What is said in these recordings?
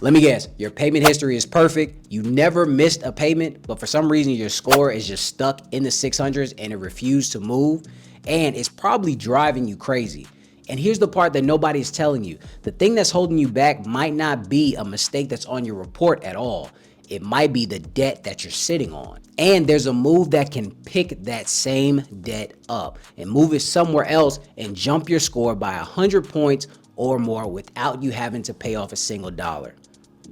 Let me guess, your payment history is perfect. You never missed a payment, but for some reason your score is just stuck in the 600s and it refused to move. And it's probably driving you crazy. And here's the part that nobody's telling you. The thing that's holding you back might not be a mistake that's on your report at all. It might be the debt that you're sitting on. And there's a move that can pick that same debt up and move it somewhere else and jump your score by 100 points or more without you having to pay off a single dollar.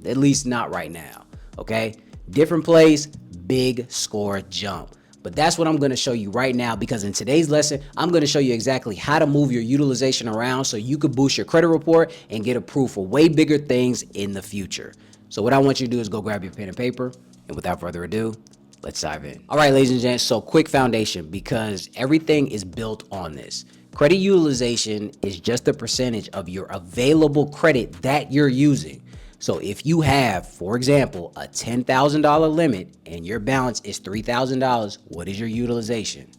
At least not right now, okay? Different place, big score jump. But that's what I'm going to show you right now, because in today's lesson, I'm going to show you exactly how to move your utilization around so you could boost your credit report and get approved for way bigger things in the future. So what I want you to do is go grab your pen and paper, and without further ado, let's dive in. All right, ladies and gents, so quick foundation, because everything is built on this. Credit utilization is just the percentage of your available credit that you're using. So if you have, for example, a $10,000 limit and your balance is $3,000, what is your utilization?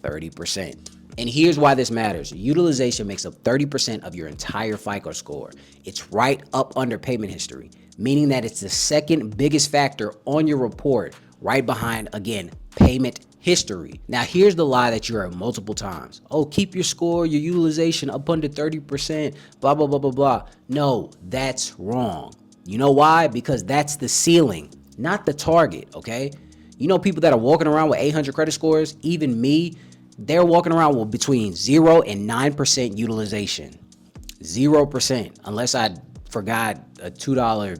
30%. And here's why this matters. Utilization makes up 30% of your entire FICO score. It's right up under payment history, meaning that it's the second biggest factor on your report, right behind, again, payment history. Now, here's the lie that you heard multiple times. Oh, keep your score, your utilization up under 30%, blah, blah, blah, blah, blah. No, that's wrong. You know why? Because that's the ceiling, not the target, okay? You know people that are walking around with 800 credit scores, even me, they're walking around with between 0 and 9% utilization. 0%, unless I forgot a $2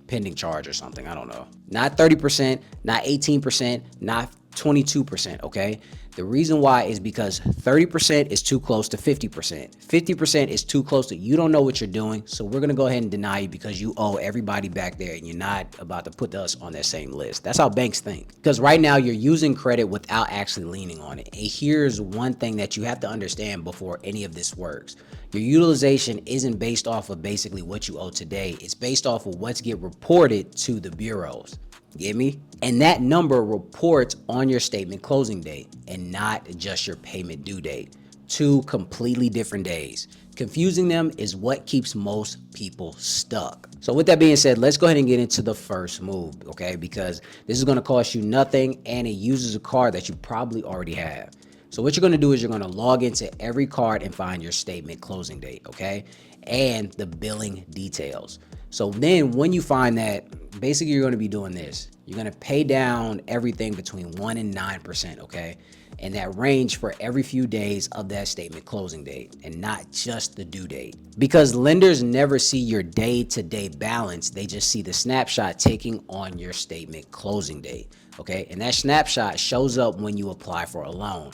pending charge or something. I don't know. Not 30%, not 18%, not 22%, okay? The reason why is because 30% is too close to 50%. 50% is too close to you don't know what you're doing, so we're going to go ahead and deny you because you owe everybody back there and you're not about to put us on that same list. That's how banks think. Because right now you're using credit without actually leaning on it. And here's one thing that you have to understand before any of this works. Your utilization isn't based off of basically what you owe today. It's based off of what's get reported to the bureaus. Get me? And that number reports on your statement closing date and not just your payment due date. Two completely different days. Confusing them is what keeps most people stuck. So with that being said, let's go ahead and get into the first move, okay? Because this is going to cost you nothing and it uses a card that you probably already have. So what you're going to do is you're going to log into every card and find your statement closing date, okay? And the billing details. So then when you find that, basically you're going to be doing this. You're going to pay down everything between 1 and 9%, okay? And that range for every few days of that statement closing date and not just the due date. Because lenders never see your day-to-day balance. They just see the snapshot taking on your statement closing date, okay? And that snapshot shows up when you apply for a loan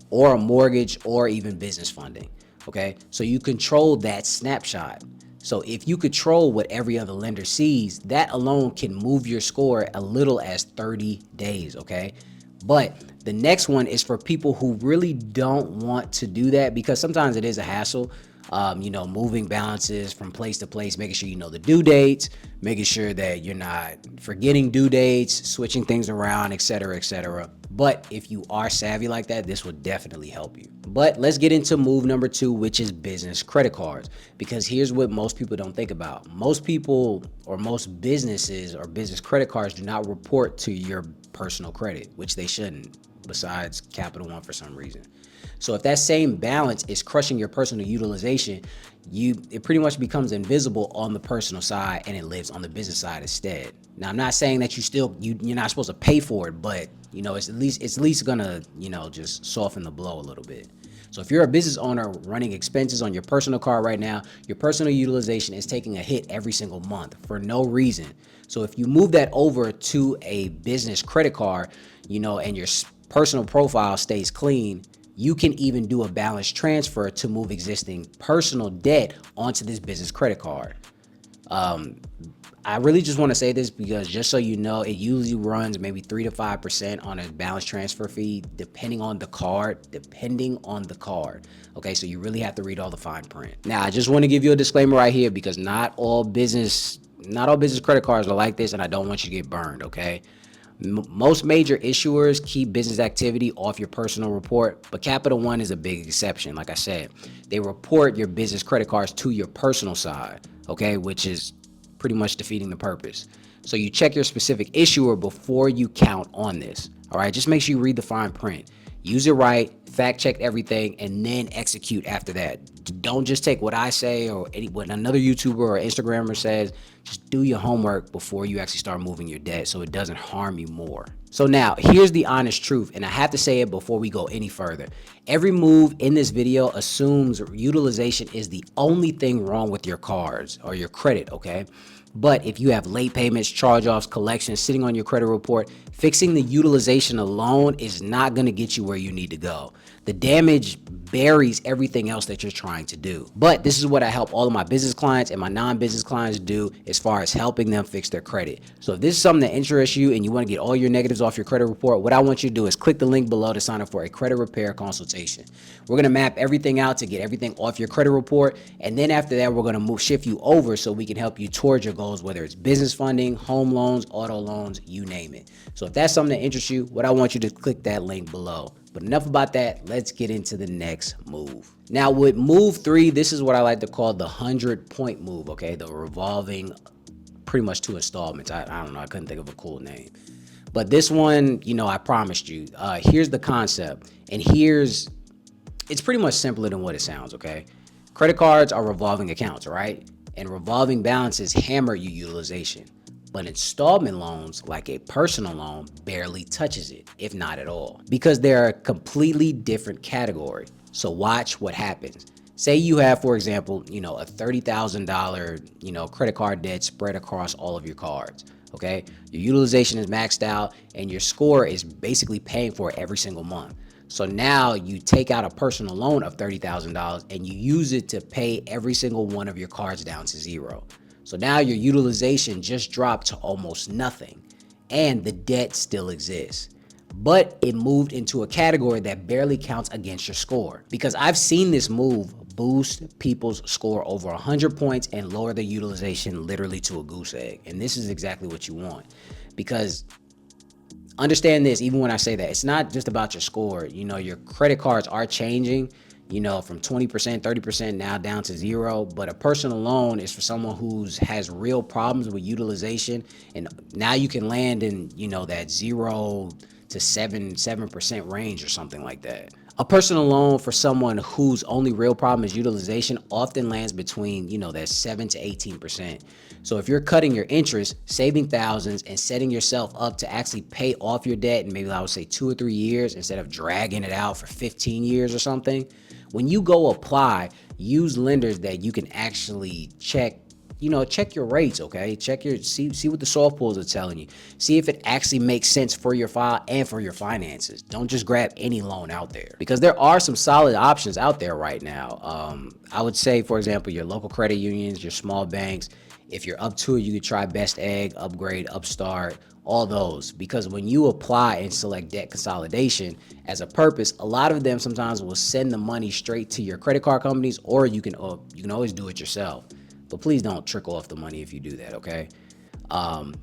or a mortgage or even business funding, okay? So you control that snapshot. So if you control what every other lender sees, that alone can move your score as little as 30 days, okay? But the next one is for people who really don't want to do that, because sometimes it is a hassle, moving balances from place to place, making sure you know the due dates, making sure that you're not forgetting due dates, switching things around, etc., etc. But if you are savvy like that, this will definitely help you. But let's get into move number 2, which is business credit cards, because here's what most people don't think about. Most people or most businesses or business credit cards do not report to your personal credit, which they shouldn't, besides Capital One for some reason. So if that same balance is crushing your personal utilization, it pretty much becomes invisible on the personal side and it lives on the business side instead. Now, I'm not saying that you're not supposed to pay for it, but it's at least gonna, just soften the blow a little bit. So if you're a business owner running expenses on your personal card right now, your personal utilization is taking a hit every single month for no reason. So if you move that over to a business credit card, and your personal profile stays clean, you can even do a balance transfer to move existing personal debt onto this business credit card. I really just want to say this because just so you know, it usually runs maybe 3 to 5% on a balance transfer fee, depending on the card. Okay, so you really have to read all the fine print. Now, I just want to give you a disclaimer right here, because not all business credit cards are like this, and I don't want you to get burned, okay? Most major issuers keep business activity off your personal report, but Capital One is a big exception. Like I said, they report your business credit cards to your personal side, okay, which is pretty much defeating the purpose. So you check your specific issuer before you count on this. All right, just make sure you read the fine print. Use it right, fact check everything, and then execute after that. Don't just take what I say or what another YouTuber or Instagrammer says. Just do your homework before you actually start moving your debt so it doesn't harm you more. So now, here's the honest truth, and I have to say it before we go any further. Every move in this video assumes utilization is the only thing wrong with your cards or your credit, okay? But if you have late payments, charge-offs, collections sitting on your credit report, fixing the utilization alone is not going to get you where you need to go. The damage buries everything else that you're trying to do. But this is what I help all of my business clients and my non-business clients do as far as helping them fix their credit. So if this is something that interests you and you want to get all your negatives off your credit report, what I want you to do is click the link below to sign up for a credit repair consultation. We're going to map everything out to get everything off your credit report. And then after that, we're going to shift you over so we can help you towards your goals, whether it's business funding, home loans, auto loans, you name it. So if that's something that interests you, what I want you to click that link below. But enough about that, let's get into the next move. Now with move 3, this is what I like to call the 100-point move, okay? The revolving, pretty much 2 installments. I don't know, I couldn't think of a cool name. But this one, you know, I promised you. Here's the concept, and it's pretty much simpler than what it sounds, okay? Credit cards are revolving accounts, right? And revolving balances hammer your utilization. But installment loans, like a personal loan, barely touches it, if not at all, because they're a completely different category. So watch what happens. Say you have, for example, you know, a $30,000, you know, credit card debt spread across all of your cards. Okay, your utilization is maxed out and your score is basically paying for it every single month. So now you take out a personal loan of $30,000 and you use it to pay every single one of your cards down to zero. So now your utilization just dropped to almost nothing and the debt still exists. But it moved into a category that barely counts against your score, because I've seen this move boost people's score over 100 points and lower their utilization literally to a goose egg. And this is exactly what you want, because understand this, even when I say that, it's not just about your score. You know, your credit cards are changing, you know, from 20%, 30% now down to zero. But a personal loan is for someone who has real problems with utilization. And now you can land in, you know, that 0 to 7% range or something like that. A personal loan for someone whose only real problem is utilization often lands between, you know, that 7 to 18%. So if you're cutting your interest, saving thousands, and setting yourself up to actually pay off your debt in maybe I would say 2 or 3 years instead of dragging it out for 15 years or something, when you go apply, use lenders that you can actually check your rates, okay? See what the soft pulls are telling you. See if it actually makes sense for your file and for your finances. Don't just grab any loan out there, because there are some solid options out there right now. I would say, for example, your local credit unions, your small banks. If you're up to it, you could try Best Egg, Upgrade, Upstart, all those. Because when you apply and select debt consolidation as a purpose, a lot of them sometimes will send the money straight to your credit card companies, or you can always do it yourself. But please don't trickle off the money if you do that, okay?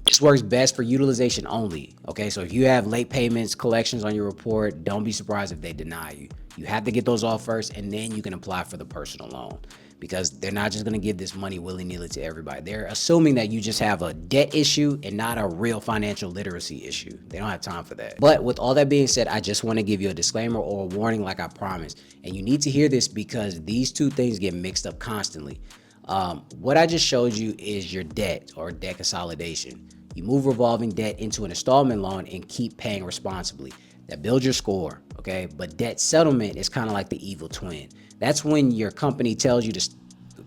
This works best for utilization only, okay? So if you have late payments, collections on your report, don't be surprised if they deny you. You have to get those off first, and then you can apply for the personal loan, because they're not just gonna give this money willy-nilly to everybody. They're assuming that you just have a debt issue and not a real financial literacy issue. They don't have time for that. But with all that being said, I just wanna give you a disclaimer or a warning like I promised. And you need to hear this because these two things get mixed up constantly. What I just showed you is your debt or debt consolidation. You move revolving debt into an installment loan and keep paying responsibly. That builds your score, okay? But debt settlement is kind of like the evil twin. That's when your company tells you to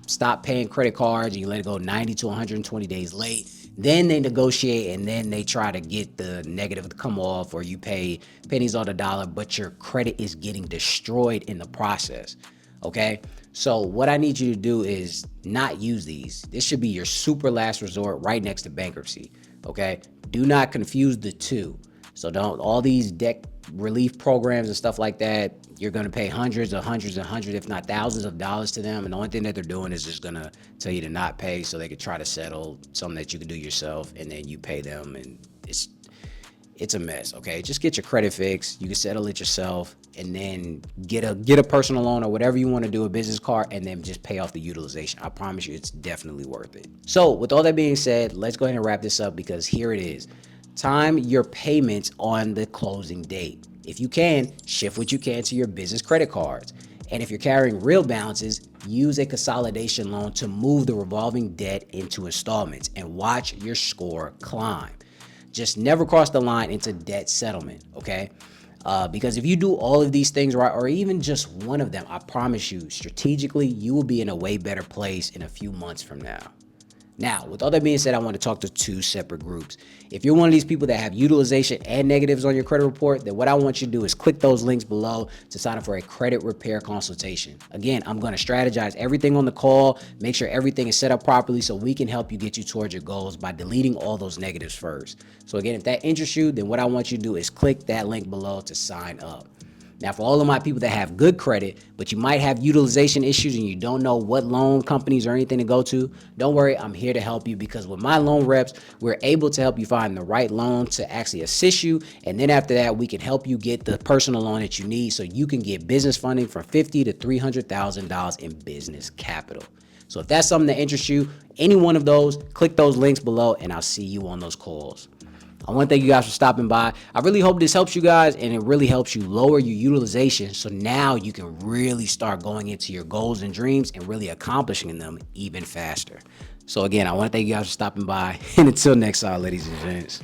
stop paying credit cards and you let it go 90 to 120 days late. Then they negotiate and then they try to get the negative to come off, or you pay pennies on the dollar, but your credit is getting destroyed in the process, okay? So what I need you to do is not use these. This should be your super last resort right next to bankruptcy, okay? Do not confuse the two. So don't, all these debt relief programs and stuff like that, you're gonna pay hundreds, if not thousands of dollars to them. And the only thing that they're doing is just gonna tell you to not pay so they could try to settle something that you can do yourself, and then you pay them, and it's a mess, okay? Just get your credit fixed. You can settle it yourself. and then get a personal loan or whatever you want to do, a business card, and then just pay off the utilization. I promise you, it's definitely worth it. So with all that being said, let's go ahead and wrap this up, because here it is. Time your payments on the closing date. If you can, shift what you can to your business credit cards. And if you're carrying real balances, use a consolidation loan to move the revolving debt into installments and watch your score climb. Just never cross the line into debt settlement, okay? Because if you do all of these things right, or even just one of them, I promise you, strategically, you will be in a way better place in a few months from now. Now, with all that being said, I want to talk to two separate groups. If you're one of these people that have utilization and negatives on your credit report, then what I want you to do is click those links below to sign up for a credit repair consultation. Again, I'm going to strategize everything on the call, make sure everything is set up properly so we can help you get you towards your goals by deleting all those negatives first. So again, if that interests you, then what I want you to do is click that link below to sign up. Now, for all of my people that have good credit, but you might have utilization issues and you don't know what loan companies or anything to go to, don't worry, I'm here to help you, because with my loan reps, we're able to help you find the right loan to actually assist you. And then after that, we can help you get the personal loan that you need so you can get business funding from $50,000 to $300,000 in business capital. So if that's something that interests you, any one of those, click those links below and I'll see you on those calls. I want to thank you guys for stopping by. I really hope this helps you guys, and it really helps you lower your utilization, so now you can really start going into your goals and dreams and really accomplishing them even faster. So again, I want to thank you guys for stopping by, and until next time, ladies and gents.